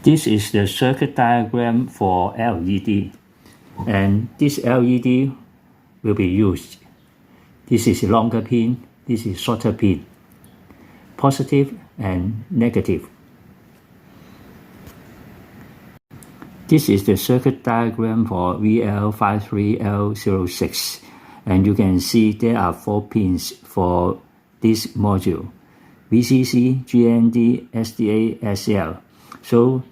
This is the circuit diagram for LED, and this LED will be used. This is longer pin, this is shorter pin, positive and negative. This is the circuit diagram for VL53L06, and you can see there are 4 pins for this module: VCC, GND, SDA, SCL. So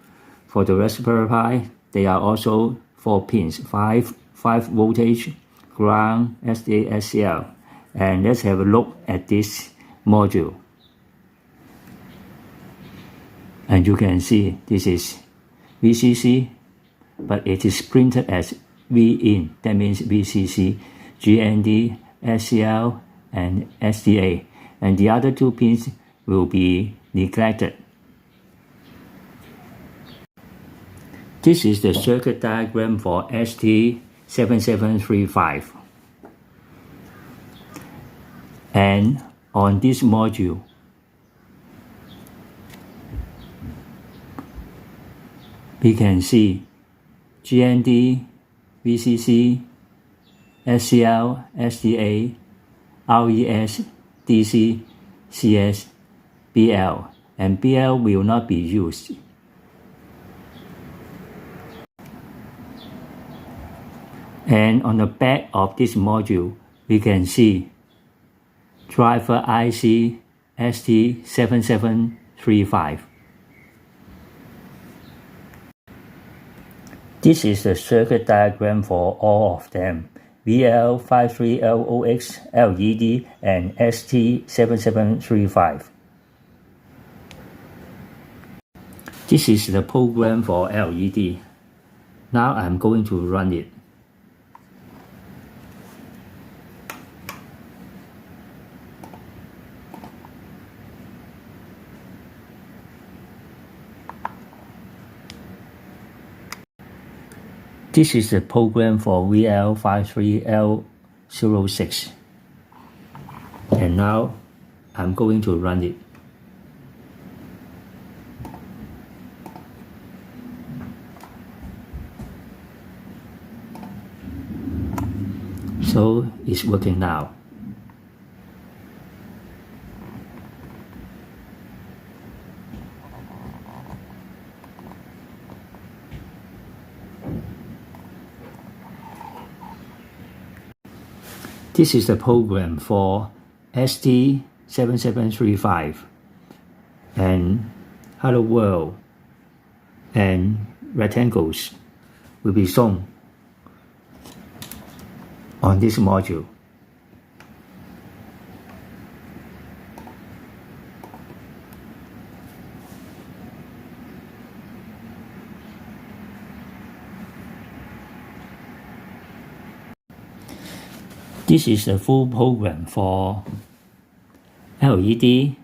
for the Raspberry Pi, there are also 4 pins, 5 voltage, ground, SDA, SCL. And let's have a look at this module. And you can see this is VCC, but it is printed as V-in, that means VCC, GND, SCL, and SDA. And the other 2 pins will be neglected. This is the circuit diagram for ST7735. And on this module, we can see GND, VCC, SCL, SDA, RES, DC, CS, BL, and BL will not be used. And on the back of this module, we can see driver IC ST7735. This is the circuit diagram for all of them: VL53LOX, LED, and ST7735. This is the program for LED. Now I'm going to run it. This is the program for VL53L06. And now I'm going to run it. So it's working now. This is the program for ST7735, and Hello World and rectangles will be shown on this module. This is the full program for LED,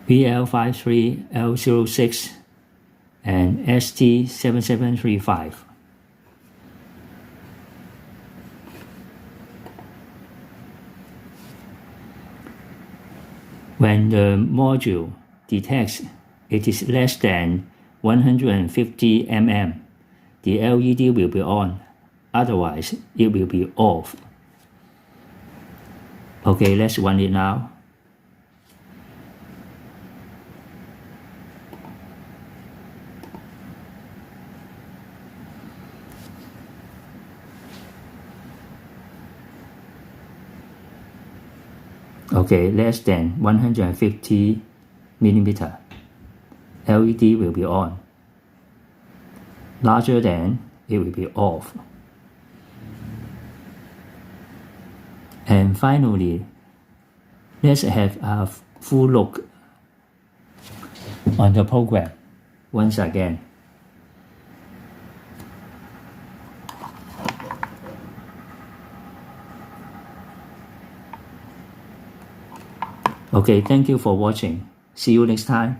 VL53L06, and ST7735. When the module detects it is less than 150 mm, the LED will be on. Otherwise, it will be off. Okay, let's run it now. Okay, less than 150 millimeter. LED will be on. Larger than, it will be off. And finally, let's have a full look on the program once again. Okay, thank you for watching. See you next time.